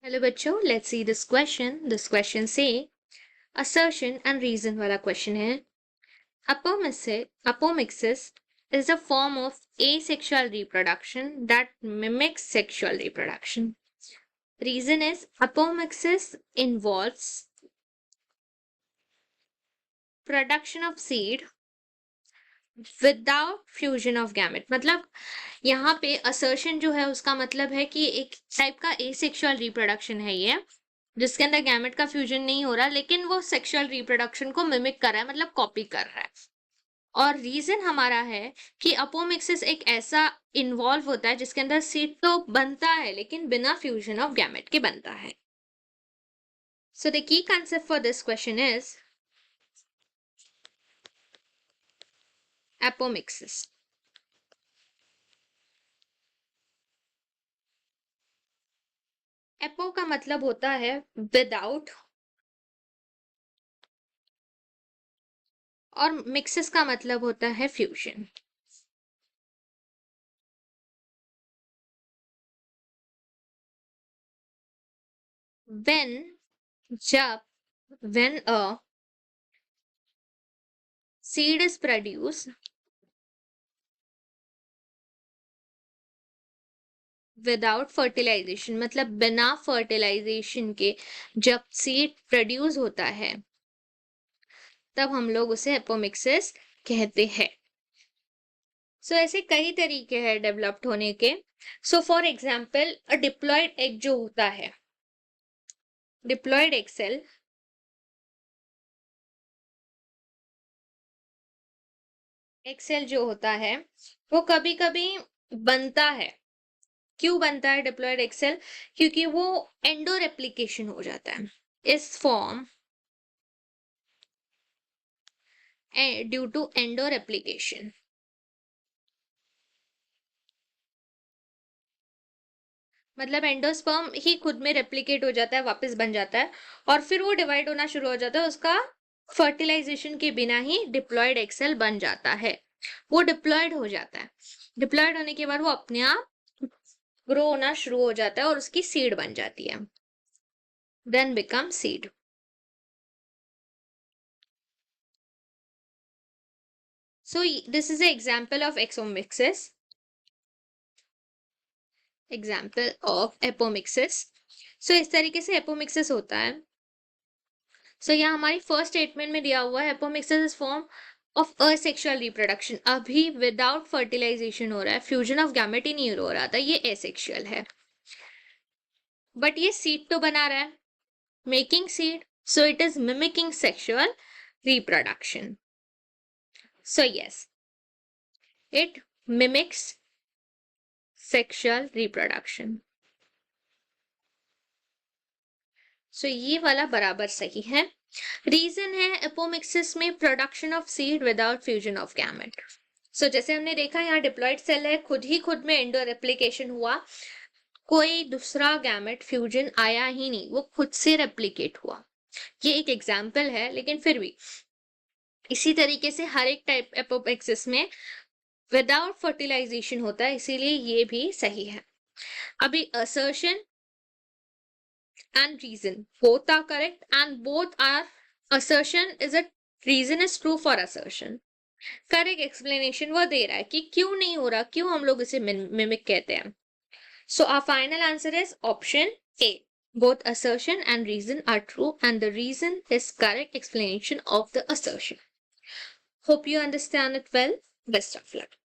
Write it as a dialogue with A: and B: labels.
A: Hello बच्चों, let's see this question से assertion and reason वाला क्वेश्चन है. Apomixis is a form of asexual reproduction that mimics sexual reproduction. Reason is apomixis involves production of seed without fusion of gamete. मतलब यहाँ पे assertion जो है उसका मतलब है कि एक टाइप का asexual reproduction है ये, जिसके अंदर गैमेट का फ्यूजन नहीं हो रहा, लेकिन वो सेक्सुअल रिप्रोडक्शन को मिमिक कर रहा है, मतलब कॉपी कर रहा है. और रीजन हमारा है कि अपोमिक्सिस एक ऐसा इन्वॉल्व होता है जिसके अंदर सीड तो बनता है लेकिन बिना फ्यूजन ऑफ गैमेट के बनता है. So the key concept for this question is apomixis. Apo का मतलब होता है विदाउट, और मिक्सिस का मतलब होता है फ्यूजन. जब when a seed is produced without fertilisation, मतलब बिना फर्टिलाइजेशन के जब सीड प्रोड्यूस होता है तब हम लोग उसे एपोमिक्सिस कहते हैं. सो ऐसे कई तरीके हैं डेवलप्ड होने के. So for example a diploid egg जो होता है, डिप्लॉयड एग सेल जो होता है वो कभी कभी बनता है. क्यों बनता है डिप्लॉयड एग सेल? क्योंकि वो एंडो रेप्लिकेशन हो जाता है इस form due to endoreplication. मतलब एंडोस्पर्म ही खुद में रेप्लिकेट हो जाता है, वापस बन जाता है, और फिर वो डिवाइड होना शुरू हो जाता है. उसका फर्टिलाइजेशन के बिना ही डिप्लॉयड एग सेल बन जाता है. वो डिप्लॉयड हो जाता है. डिप्लॉयड होने के बाद वो अपने आप ग्रो होना शुरू हो जाता है और उसकी सीड बन जाती है. Then become seed. So this is an example of exomixis, example of apomixis. So इस तरीके से apomixis होता है. So यहाँ हमारी फर्स्ट स्टेटमेंट में दिया हुआ है apomixis is form of asexual reproduction. अभी विदाउट फर्टिलाइजेशन हो रहा है, फ्यूजन ऑफ गैमेट ही नहीं हो रहा था, ये एसेक्सुअल है. बट ये सीड तो बना रहा है, making seed, so it is mimicking sexual reproduction. So yes, it mimics sexual reproduction. So ये वाला बराबर सही है. रीजन है एपोमिक्सिस में production of seed without fusion of gamete. So जैसे हमने देखा यहाँ डिप्लॉयड सेल है, खुद में एंडो रेप्लिकेशन हुआ, कोई दूसरा गैमेट फ्यूजन आया ही नहीं, वो खुद से रेप्लिकेट हुआ. ये एक एग्जाम्पल है, लेकिन फिर भी इसी तरीके से हर एक टाइप एपोमिक्सिस में विदाउट फर्टिलाइजेशन होता है, इसीलिए ये भी सही है. अभी assertion and reason both are correct, and both are assertion is a reason is true for assertion. Correct explanation वो दे रहा है कि क्यों नहीं हो रहा, क्यों हम लोग इसे मिमिक कहते हैं. So our final answer is option A. Both assertion and reason are true, and the reason is correct explanation of the assertion. Hope you understand it well. Best of luck.